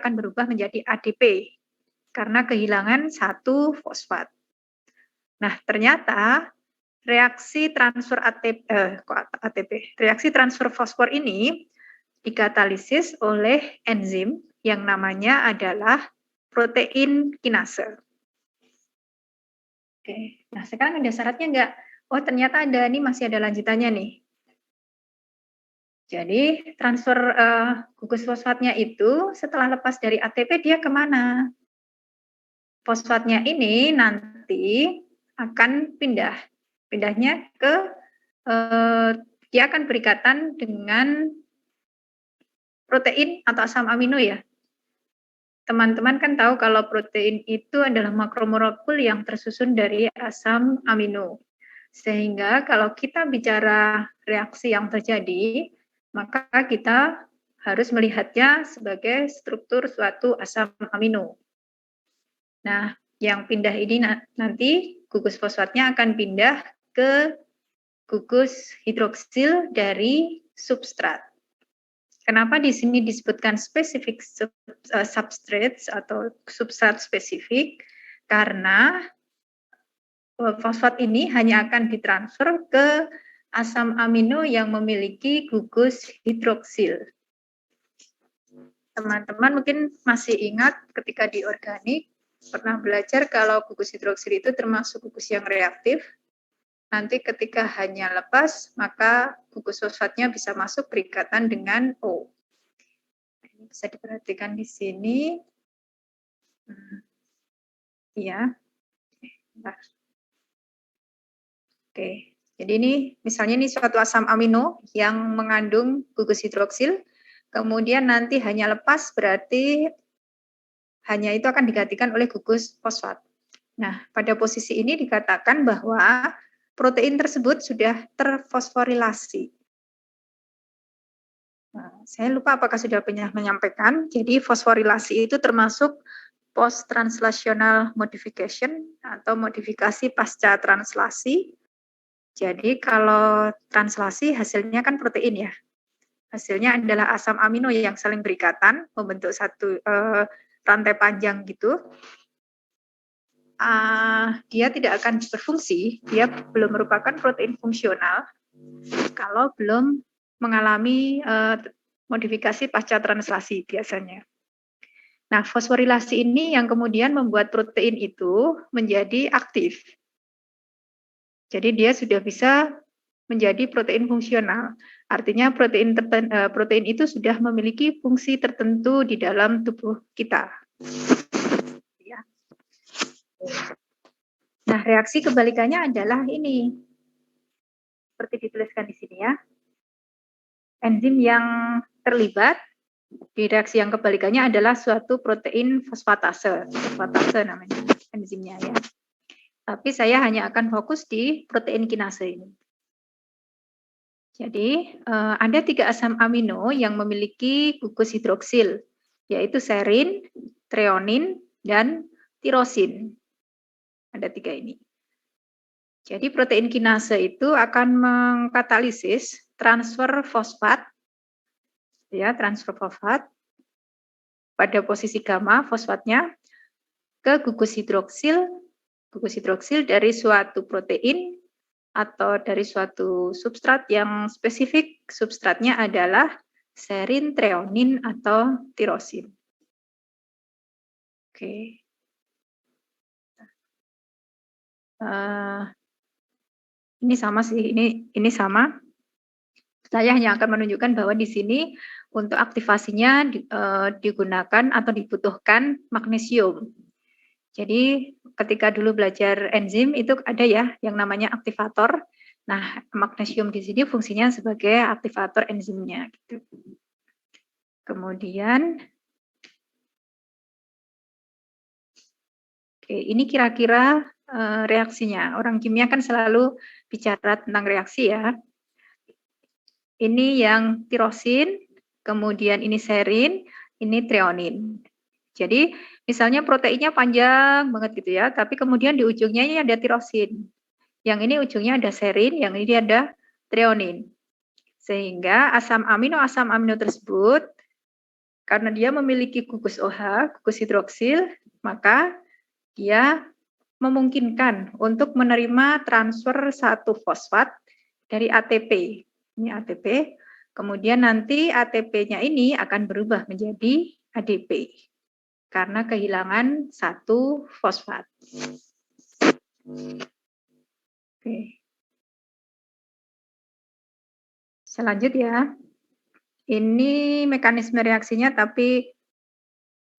akan berubah menjadi ADP karena kehilangan satu fosfat. Nah, ternyata reaksi transfer reaksi transfer fosfor ini dikatalisis oleh enzim yang namanya adalah protein kinase. Oke, nah sekarang ada syaratnya nggak? Oh ternyata ada, nih masih ada lanjutannya nih. Jadi transfer gugus fosfatnya itu setelah lepas dari ATP dia kemana? Fosfatnya ini nanti akan pindahnya ke dia akan berikatan dengan protein atau asam amino ya. Teman-teman kan tahu kalau protein itu adalah makromolekul yang tersusun dari asam amino. Sehingga kalau kita bicara reaksi yang terjadi, maka kita harus melihatnya sebagai struktur suatu asam amino. Nah, yang pindah ini nanti gugus fosfatnya akan pindah ke gugus hidroksil dari substrat. Kenapa di sini disebutkan spesifik substrates atau substrat spesifik? Karena fosfat ini hanya akan ditransfer ke asam amino yang memiliki gugus hidroksil. Teman-teman mungkin masih ingat ketika di organik pernah belajar kalau gugus hidroksil itu termasuk gugus yang reaktif. Nanti ketika hanya lepas, maka gugus fosfatnya bisa masuk berikatan dengan O. Ini bisa diperhatikan di sini. Ya. Oke. Jadi ini misalnya ini suatu asam amino yang mengandung gugus hidroksil, kemudian nanti hanya lepas berarti hanya itu akan digantikan oleh gugus fosfat. Nah, pada posisi ini dikatakan bahwa protein tersebut sudah terfosforilasi. Nah, saya lupa apakah sudah pernah menyampaikan, jadi fosforilasi itu termasuk post-translational modification atau modifikasi pasca translasi. Jadi kalau translasi hasilnya kan protein ya. Hasilnya adalah asam amino yang saling berikatan, membentuk satu rantai panjang gitu. Dia tidak akan berfungsi, dia belum merupakan protein fungsional kalau belum mengalami modifikasi pasca translasi biasanya. Nah, fosforilasi ini yang kemudian membuat protein itu menjadi aktif. Jadi dia sudah bisa menjadi protein fungsional. Artinya protein itu sudah memiliki fungsi tertentu di dalam tubuh kita. Ya. Nah, reaksi kebalikannya adalah ini. Seperti dituliskan di sini ya. Enzim yang terlibat di reaksi yang kebalikannya adalah suatu protein fosfatase. Fosfatase namanya enzimnya ya. Tapi saya hanya akan fokus di protein kinase ini. Jadi ada 3 asam amino yang memiliki gugus hidroksil, yaitu serin, treonin, dan tirosin. Ada 3 ini. Jadi protein kinase itu akan mengkatalisis transfer fosfat, ya transfer fosfat pada posisi gamma fosfatnya ke gugus hidroksil dari suatu protein atau dari suatu substrat yang spesifik, substratnya adalah serin, treonin, atau tirosin. Oke. Ini sama sih, ini sama. Saya hanya akan menunjukkan bahwa di sini untuk aktivasinya digunakan atau dibutuhkan magnesium. Jadi ketika dulu belajar enzim itu ada ya yang namanya aktivator. Nah, magnesium di sini fungsinya sebagai aktivator enzimnya. Gitu. Kemudian, oke, ini kira-kira reaksinya. Orang kimia kan selalu bicara tentang reaksi ya. Ini yang tirosin, kemudian ini serin, ini treonin. Jadi misalnya proteinnya panjang banget gitu ya, tapi kemudian di ujungnya ini ada tirosin. Yang ini ujungnya ada serin, yang ini ada treonin. Sehingga asam amino tersebut Karena dia memiliki gugus OH, gugus hidroksil, maka dia memungkinkan untuk menerima transfer satu fosfat dari ATP. Ini ATP, kemudian nanti ATP-nya ini akan berubah menjadi ADP karena kehilangan satu fosfat. Oke. Selanjut ya. Ini mekanisme reaksinya, tapi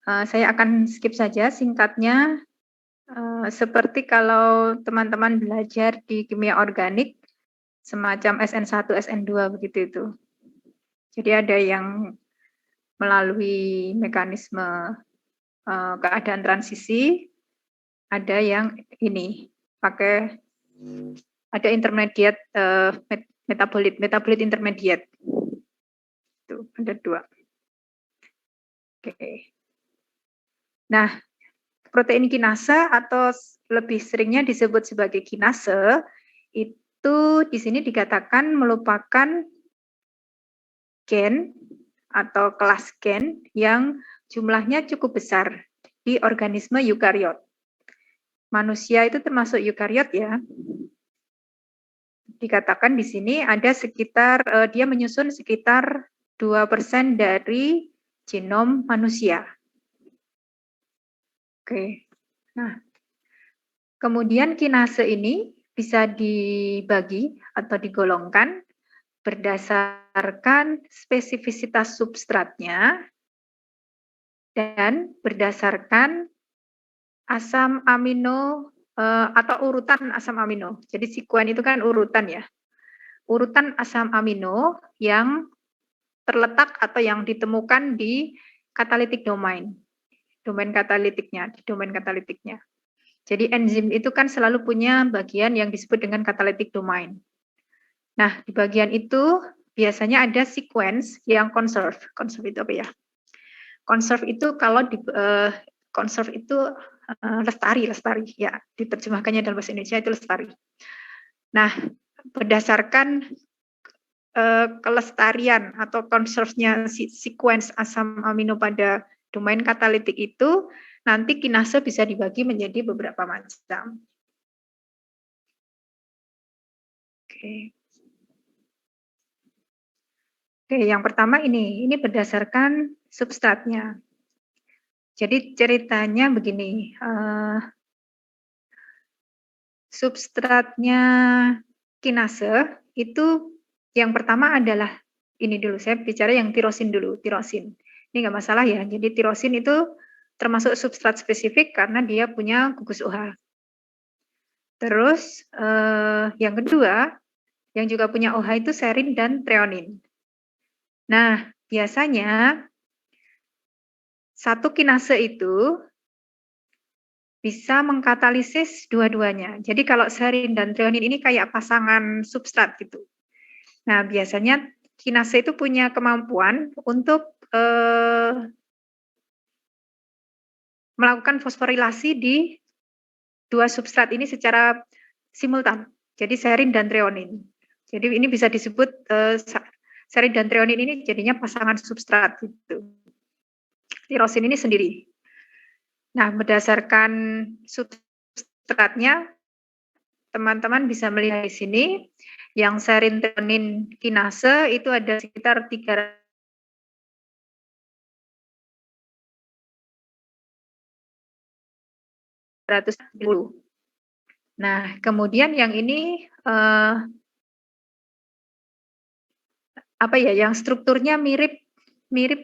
saya akan skip saja singkatnya. Seperti kalau teman-teman belajar di kimia organik, semacam SN1, SN2 begitu itu. Jadi ada yang melalui mekanisme keadaan transisi, ada yang ini pakai ada intermediate metabolit intermediate. Itu ada 2. Oke. Nah, protein kinase atau lebih seringnya disebut sebagai kinase itu di sini dikatakan merupakan gen atau kelas gen yang jumlahnya cukup besar di organisme eukariot. Manusia itu termasuk eukariot ya. Dikatakan di sini ada sekitar dia menyusun sekitar 2% dari genom manusia. Oke. Nah, kemudian kinase ini bisa dibagi atau digolongkan berdasarkan spesifisitas substratnya dan berdasarkan asam amino atau urutan asam amino. Jadi sekuen itu kan urutan ya. Urutan asam amino yang terletak atau yang ditemukan di catalytic domain. Domain katalitiknya, di domain katalitiknya. Jadi enzim itu kan selalu punya bagian yang disebut dengan catalytic domain. Nah, di bagian itu biasanya ada sequence yang conserve. Conserve itu apa ya? Conserve itu kalau di conserve itu lestari ya, diterjemahkannya dalam bahasa Indonesia itu lestari. Nah, berdasarkan kelestarian atau conserve-nya sequence asam amino pada domain katalitik itu, nanti kinase bisa dibagi menjadi beberapa macam. Oke. Oke, yang pertama ini berdasarkan substratnya. Jadi ceritanya begini, substratnya kinase itu yang pertama adalah ini dulu, saya bicara yang tirosin dulu, tirosin. Ini nggak masalah ya, jadi tirosin itu termasuk substrat spesifik karena dia punya gugus OH. Terus yang kedua, yang juga punya OH itu serin dan treonin. Nah, biasanya satu kinase itu bisa mengkatalisis dua-duanya. Jadi kalau serin dan treonin ini kayak pasangan substrat gitu. Nah, biasanya kinase itu punya kemampuan untuk melakukan fosforilasi di dua substrat ini secara simultan. Jadi serin dan treonin. Jadi ini bisa disebut serin dan treonin ini jadinya pasangan substrat gitu. Tirosin ini sendiri. Nah, berdasarkan substratnya, teman-teman bisa melihat di sini, yang serin treonin kinase itu ada sekitar 300. Nah, kemudian yang ini apa ya, yang strukturnya mirip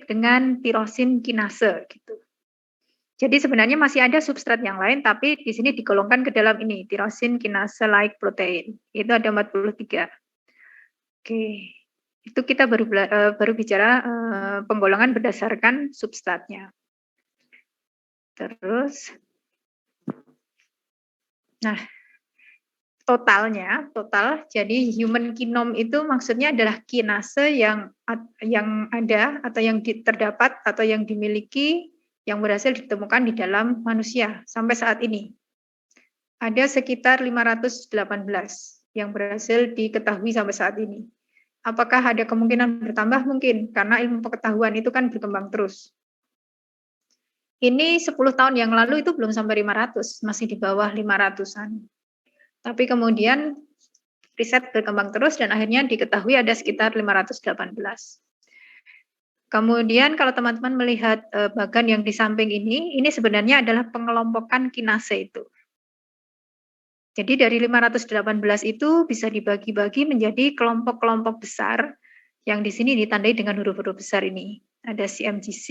dengan tirosin kinase gitu. Jadi sebenarnya masih ada substrat yang lain, tapi di sini digolongkan ke dalam ini, tirosin kinase like protein. Itu ada 43. Oke, itu kita baru bicara penggolongan berdasarkan substratnya. Terus, nah, total, jadi human genome itu maksudnya adalah kinase yang ada atau yang terdapat atau yang dimiliki yang berhasil ditemukan di dalam manusia sampai saat ini. Ada sekitar 518 yang berhasil diketahui sampai saat ini. Apakah ada kemungkinan bertambah? Mungkin, karena ilmu pengetahuan itu kan berkembang terus. Ini 10 tahun yang lalu itu belum sampai 500, masih di bawah 500-an. Tapi kemudian riset berkembang terus dan akhirnya diketahui ada sekitar 518. Kemudian kalau teman-teman melihat bagan yang di samping ini sebenarnya adalah pengelompokan kinase itu. Jadi dari 518 itu bisa dibagi-bagi menjadi kelompok-kelompok besar yang di sini ditandai dengan huruf-huruf besar ini. Ada CMGC,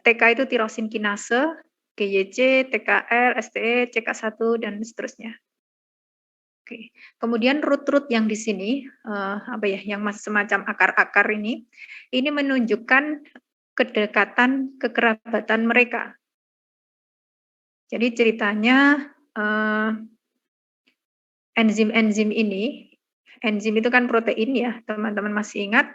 TK itu tirosin kinase, GYC, TKR, STE, CK1 dan seterusnya. Oke. Kemudian root-root yang di sini yang semacam akar-akar ini menunjukkan kedekatan kekerabatan mereka. Jadi ceritanya enzim-enzim ini, enzim itu kan protein ya, teman-teman masih ingat,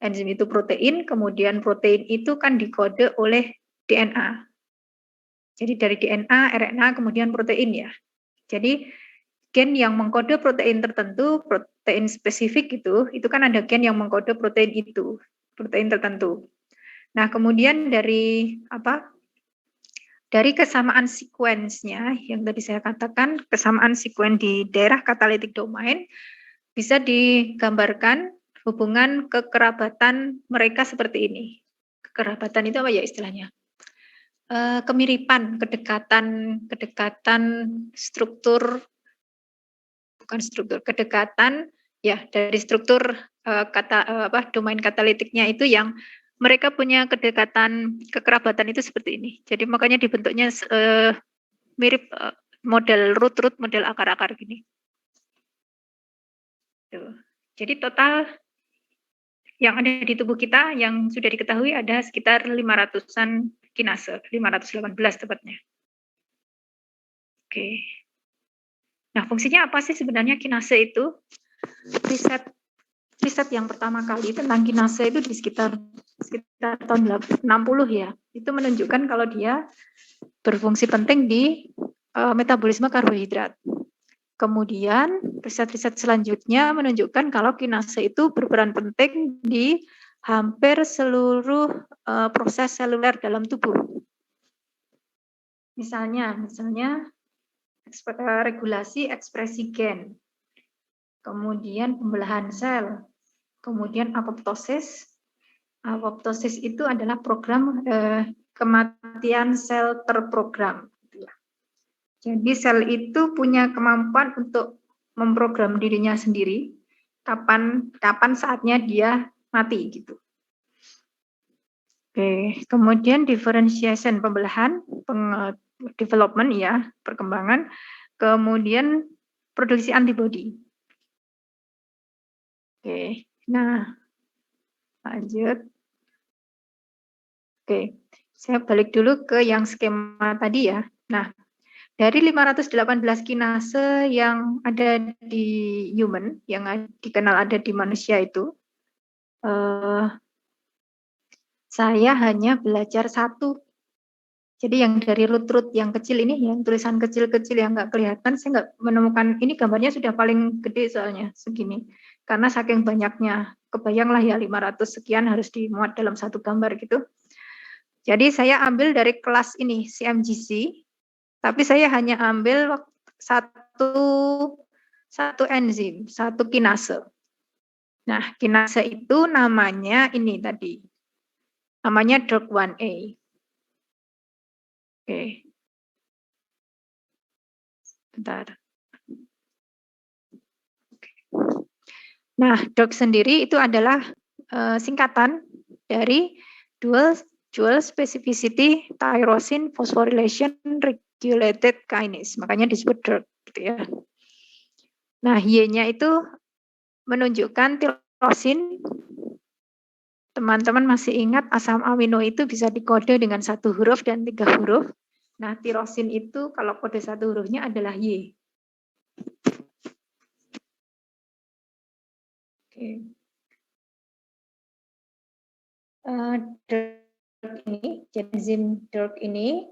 enzim itu protein, kemudian protein itu kan dikode oleh DNA. Jadi dari DNA, RNA, kemudian protein ya. Jadi gen yang mengkode protein tertentu, protein spesifik itu kan ada gen yang mengkode protein itu, protein tertentu. Nah, kemudian dari kesamaan sekuensnya yang tadi saya katakan, kesamaan sekuen di daerah catalytic domain bisa digambarkan hubungan kekerabatan mereka seperti ini. Kekerabatan itu apa ya istilahnya? Kemiripan, kedekatan struktur, bukan struktur, kedekatan ya dari struktur domain katalitiknya itu yang mereka punya kedekatan kekerabatan itu seperti ini. Jadi makanya dibentuknya mirip model root model akar-akar gini. Tuh. Jadi total yang ada di tubuh kita yang sudah diketahui ada sekitar 500-an kinase, 518 tepatnya. Oke. Nah, fungsinya apa sih sebenarnya kinase itu? Riset yang pertama kali tentang kinase itu di sekitar tahun 60 ya. Itu menunjukkan kalau dia berfungsi penting di metabolisme karbohidrat. Kemudian riset-riset selanjutnya menunjukkan kalau kinase itu berperan penting di hampir seluruh proses seluler dalam tubuh. Misalnya regulasi ekspresi gen, kemudian pembelahan sel, kemudian apoptosis. Apoptosis itu adalah program kematian sel terprogram. Jadi sel itu punya kemampuan untuk memprogram dirinya sendiri kapan saatnya dia mati gitu. Oke, kemudian differentiation pembelahan, development ya, perkembangan, kemudian produksi antibodi. Oke, nah lanjut. Oke, saya balik dulu ke yang skema tadi ya. Nah, dari 518 kinase yang ada di human, yang dikenal ada di manusia itu, saya hanya belajar satu. Jadi yang dari root yang kecil ini, yang tulisan kecil-kecil yang nggak kelihatan, saya nggak menemukan, ini gambarnya sudah paling gede soalnya, segini. Karena saking banyaknya, kebayanglah ya 500 sekian harus dimuat dalam satu gambar gitu. Jadi saya ambil dari kelas ini, CMGC, tapi saya hanya ambil satu enzim, satu kinase. Nah, kinase itu namanya ini tadi. Namanya DORC1A. Oke. Bentar. Nah, DORC sendiri itu adalah singkatan dari dual specificity tyrosine phosphorylation regulated kinase. Makanya disebut DORC gitu ya. Nah, Y-nya itu menunjukkan tirosin. Teman-teman masih ingat asam amino itu bisa dikode dengan 1 huruf dan 3 huruf. Nah, tirosin itu kalau kode 1 hurufnya adalah Y. Oke. DORC ini, enzim DORC ini